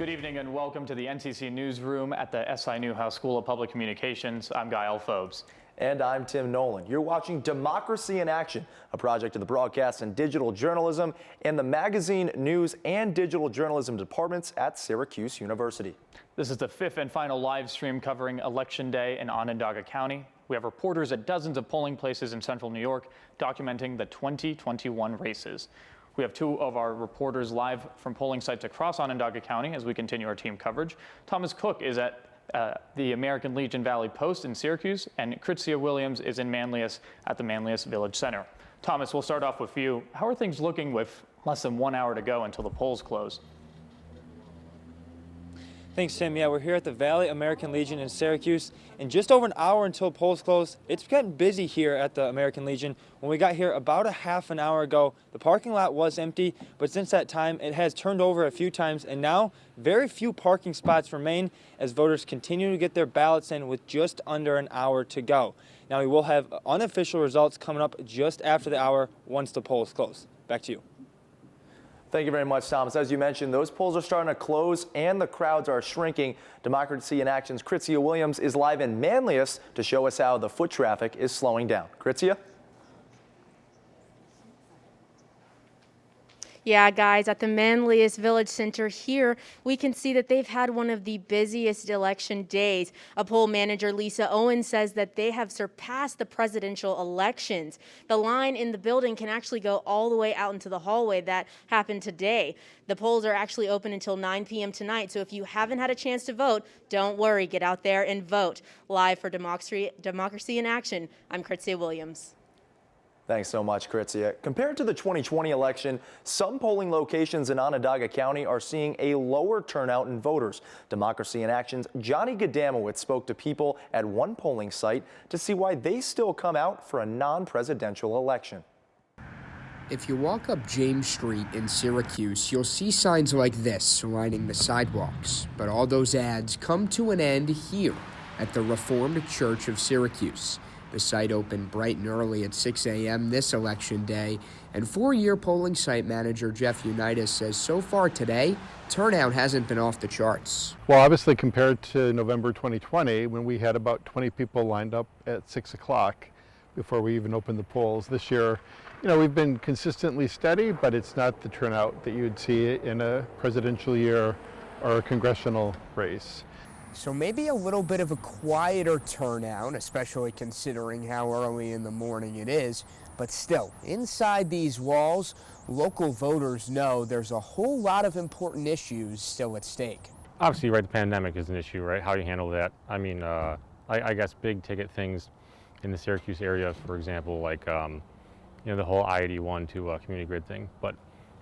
Good evening and welcome to the NCC Newsroom at the SI Newhouse School of Public Communications. I'm Guy Alphobes. And I'm Tim Nolan. You're watching Democracy in Action, a project of the Broadcast and Digital Journalism and the Magazine, News, and Digital Journalism departments at Syracuse University. This is the fifth and final live stream covering Election Day in Onondaga County. We have reporters at dozens of polling places in central New York documenting the 2021 races. We have two of our reporters live from polling sites across Onondaga County as we continue our team coverage. Thomas Cook is at the American Legion Valley Post in Syracuse, and Kritzia Williams is in Manlius at the Manlius Village Center. Thomas, we'll start off with you. How are things looking with less than 1 hour to go until the polls close? Thanks, Tim. Yeah, we're here at the Valley American Legion in Syracuse. In just over an hour until polls close, it's getting busy here at the American Legion. When we got here about a half an hour ago, the parking lot was empty, but since that time, it has turned over a few times, and now very few parking spots remain as voters continue to get their ballots in with just under an hour to go. Now, we will have unofficial results coming up just after the hour once the polls close. Back to you. Thank you very much, Thomas. As you mentioned, those polls are starting to close and the crowds are shrinking. Democracy in Action's Kritzia Williams is live in Manlius to show us how the foot traffic is slowing down. Kritzia? Yeah, guys, at the Manlius Village Center here, we can see that they've had one of the busiest election days. A poll manager, Lisa Owen, says that they have surpassed the presidential elections. The line in the building can actually go all the way out into the hallway. That happened today. The polls are actually open until 9 p.m. tonight, so if you haven't had a chance to vote, don't worry. Get out there and vote. Live for Democracy in Action, I'm Kritzia Williams. Thanks so much, Kritzia. Compared to the 2020 election, some polling locations in Onondaga County are seeing a lower turnout in voters. Democracy in Action's Johnny Gadamowicz spoke to people at one polling site to see why they still come out for a non-presidential election. If you walk up James Street in Syracuse, you'll see signs like this lining the sidewalks. But all those ads come to an end here at the Reformed Church of Syracuse. The site opened bright and early at 6 a.m. this election day, and four-year polling site manager Jeff Unitas says so far today, turnout hasn't been off the charts. Well, obviously compared to November 2020, when we had about 20 people lined up at 6 o'clock before we even opened the polls, this year, we've been consistently steady, but it's not the turnout that you'd see in a presidential year or a congressional race. So maybe a little bit of a quieter turnout, especially considering how early in the morning it is. But still, inside these walls, local voters know there's a whole lot of important issues still at stake. Obviously, right, the pandemic is an issue, right? How you handle that. I mean, I guess big ticket things in the Syracuse area, for example, like, the whole I-81 to community grid thing. But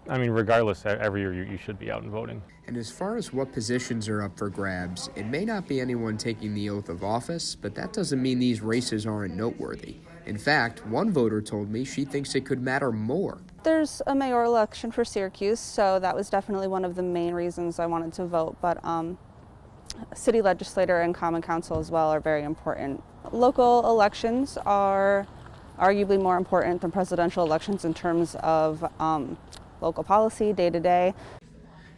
I mean, regardless, every year you should be out and voting. And as far as what positions are up for grabs, it may not be anyone taking the oath of office, but that doesn't mean these races aren't noteworthy. In fact, one voter told me she thinks it could matter more. There's a mayoral election for Syracuse, so that was definitely one of the main reasons I wanted to vote, but city legislator and common council as well are very important. Local elections are arguably more important than presidential elections in terms of local policy, day-to-day.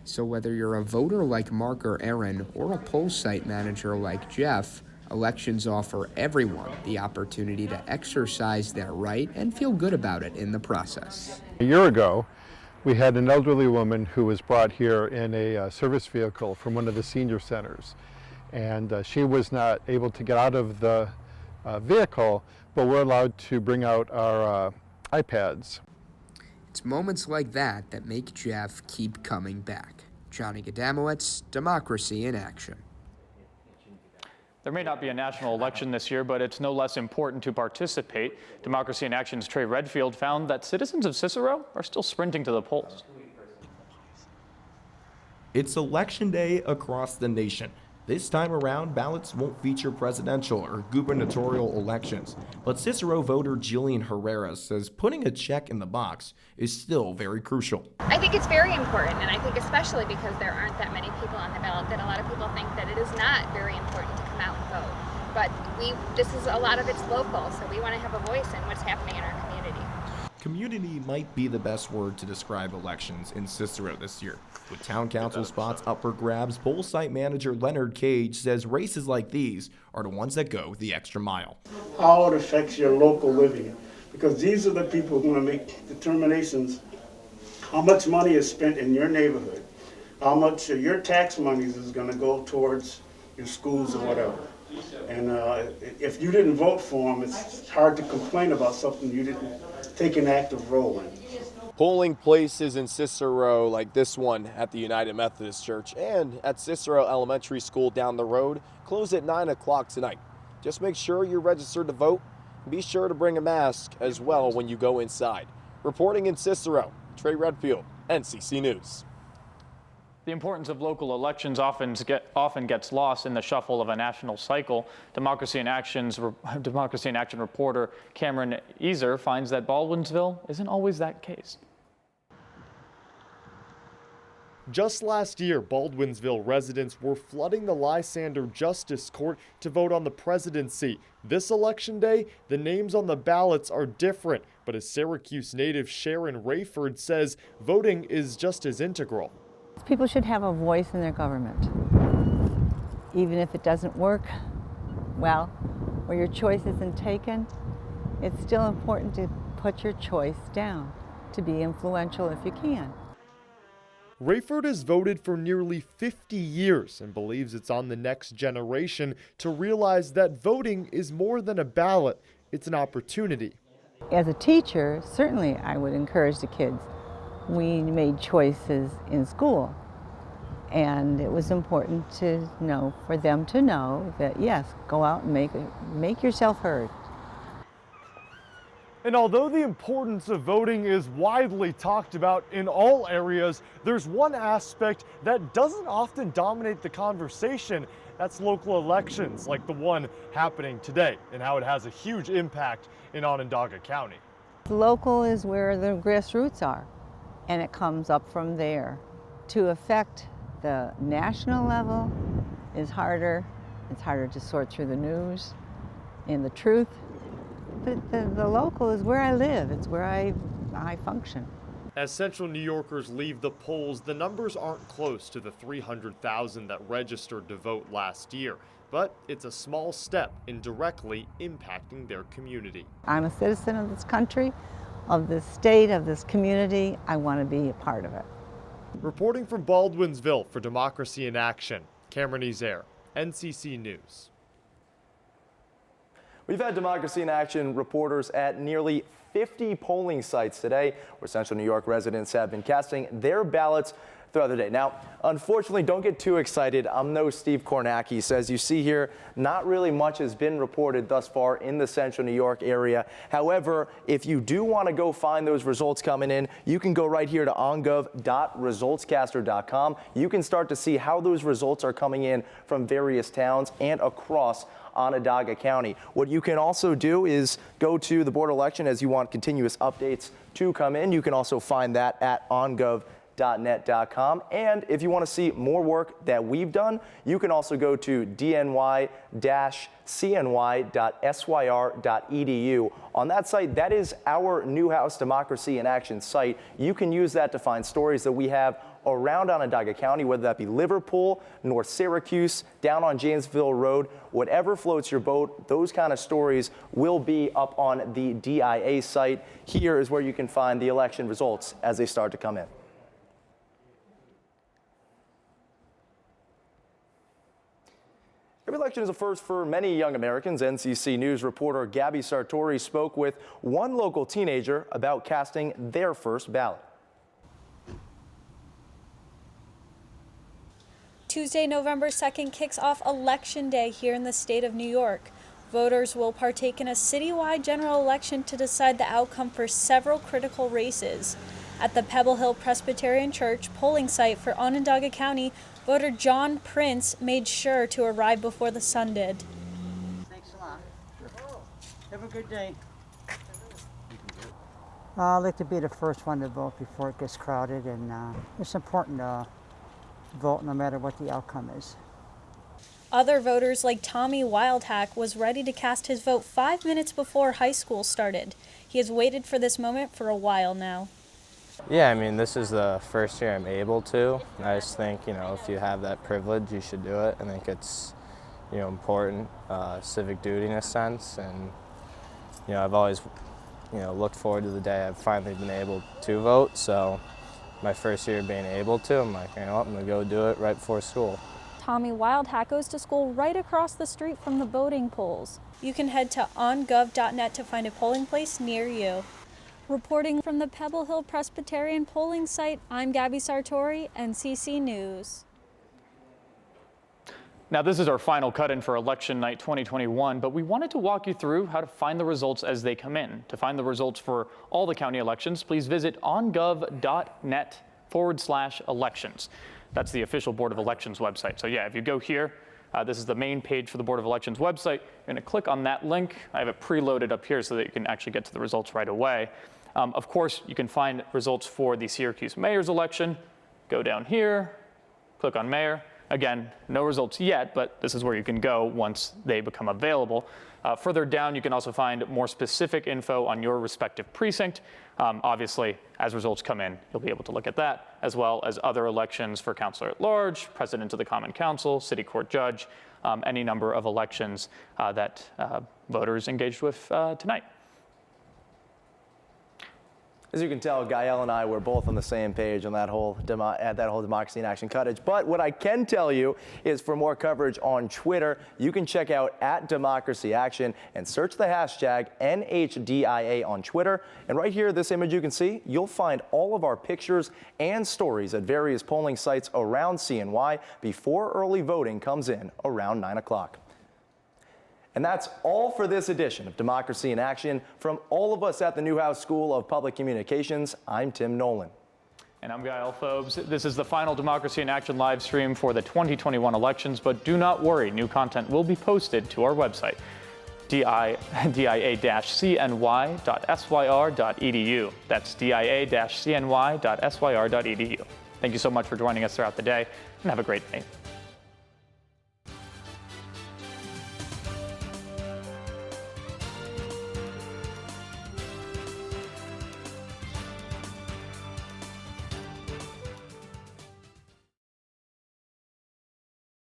So whether you're a voter like Mark or Aaron or a poll site manager like Jeff, elections offer everyone the opportunity to exercise their right and feel good about it in the process. A year ago, we had an elderly woman who was brought here in a service vehicle from one of the senior centers. And she was not able to get out of the vehicle, but we're allowed to bring out our iPads. It's moments like that that make Jeff keep coming back. Johnny Gadamowicz, Democracy in Action. There may not be a national election this year, but it's no less important to participate. Democracy in Action's Trey Redfield found that citizens of Cicero are still sprinting to the polls. It's election day across the nation. This time around, ballots won't feature presidential or gubernatorial elections, but Cicero voter Jillian Herrera says putting a check in the box is still very crucial. I think it's very important, and I think especially because there aren't that many people on the ballot that a lot of people think that it is not very important to come out and vote. But a lot of it's local, so we want to have a voice in what's happening in our community. Community might be the best word to describe elections in Cicero this year. With town council spots up for grabs, poll site manager Leonard Cage says races like these are the ones that go the extra mile. How it affects your local living, because these are the people who are going to make determinations how much money is spent in your neighborhood, how much of your tax monies is going to go towards your schools or whatever. And if you didn't vote for them, it's hard to complain about something you didn't take an active role in. Polling places in Cicero like this one at the United Methodist Church and at Cicero Elementary School down the road close at 9 o'clock tonight. Just make sure you're registered to vote. Be sure to bring a mask as well when you go inside. Reporting in Cicero, Trey Redfield, NCC News. The importance of local elections often gets lost in the shuffle of a national cycle. Democracy in Action reporter Cameron Ezer finds that Baldwinsville isn't always that case. Just last year, Baldwinsville residents were flooding the Lysander Justice Court to vote on the presidency. This election day, the names on the ballots are different, but as Syracuse native Sharon Rayford says, voting is just as integral. People should have a voice in their government. Even if it doesn't work well, or your choice isn't taken, it's still important to put your choice down, to be influential if you can. Rayford has voted for nearly 50 years and believes it's on the next generation to realize that voting is more than a ballot, it's an opportunity. As a teacher, certainly I would encourage the kids. We made choices in school, and it was important to know, for them to know that yes, go out and make yourself heard. And although the importance of voting is widely talked about in all areas, there's one aspect that doesn't often dominate the conversation. That's local elections, like the one happening today, and how it has a huge impact in Onondaga County. Local is where the grassroots are, and it comes up from there. To affect the national level is harder. It's harder to sort through the news and the truth. But the local is where I live. It's where I function. As Central New Yorkers leave the polls, the numbers aren't close to the 300,000 that registered to vote last year, but it's a small step in directly impacting their community. I'm a citizen of this country, of this state, of this community. I want to be a part of it. Reporting from Baldwinsville for Democracy in Action, Cameron Ezer, NCC News. We've had Democracy in Action reporters at nearly 50 polling sites today where Central New York residents have been casting their ballots throughout the day. Now, unfortunately, don't get too excited. I'm no Steve Kornacki. Says you see here, not really much has been reported thus far in the Central New York area. However, if you do want to go find those results coming in, you can go right here to ongov.resultscaster.com. You can start to see how those results are coming in from various towns and across Onondaga County. What you can also do is go to the board election as you want continuous updates to come in. You can also find that at ongov.net.com. And if you want to see more work that we've done, you can also go to dny-cny.syr.edu. On that site, that is our Newhouse Democracy in Action site. You can use that to find stories that we have around Onondaga County, whether that be Liverpool, North Syracuse, down on Janesville Road, whatever floats your boat, those kind of stories will be up on the DIA site. Here is where you can find the election results as they start to come in. Every election is a first for many young Americans. NCC News reporter Gabby Sartori spoke with one local teenager about casting their first ballot. Tuesday, November 2nd kicks off Election Day here in the state of New York. Voters will partake in a citywide general election to decide the outcome for several critical races. At the Pebble Hill Presbyterian Church polling site for Onondaga County, voter John Prince made sure to arrive before the sun did. Thanks a lot. Have a good day. I like to be the first one to vote before it gets crowded, and it's important to vote no matter what the outcome is. Other voters like Tommy Wildhack was ready to cast his vote 5 minutes before high school started. He has waited for this moment for a while now. Yeah, I mean, this is the first year I'm able to. I just think, if you have that privilege, you should do it. I think it's, important, civic duty in a sense. And, I've always, looked forward to the day I've finally been able to vote. So my first year being able to, I'm like, I'm going to go do it right before school. Tommy Wildhat goes to school right across the street from the voting polls. You can head to ongov.net to find a polling place near you. Reporting from the Pebble Hill Presbyterian polling site, I'm Gabby Sartori, NCC News. Now, this is our final cut-in for election night 2021, but we wanted to walk you through how to find the results as they come in. To find the results for all the county elections, please visit ongov.net/elections. That's the official Board of Elections website. So yeah, if you go here, this is the main page for the Board of Elections website. You're going to click on that link. I have it preloaded up here so that you can actually get to the results right away. Of course, you can find results for the Syracuse mayor's election. Go down here, click on mayor. Again, no results yet, but this is where you can go once they become available. Further down, you can also find more specific info on your respective precinct. Obviously, as results come in, you'll be able to look at that, as well as other elections for councilor at large, president of the Common Council, city court judge, any number of elections that voters engaged with tonight. As you can tell, Gael and I were both on the same page on that whole Democracy in Action coverage. But what I can tell you is for more coverage on Twitter, you can check out @DemocracyAction and search the hashtag NHDIA on Twitter. And right here, this image you can see, you'll find all of our pictures and stories at various polling sites around CNY before early voting comes in around 9 o'clock. And that's all for this edition of Democracy in Action. From all of us at the Newhouse School of Public Communications, I'm Tim Nolan. And I'm Gael Phobes. This is the final Democracy in Action live stream for the 2021 elections, but do not worry, new content will be posted to our website, dia-cny.syr.edu. That's dia-cny.syr.edu. Thank you so much for joining us throughout the day, and have a great night.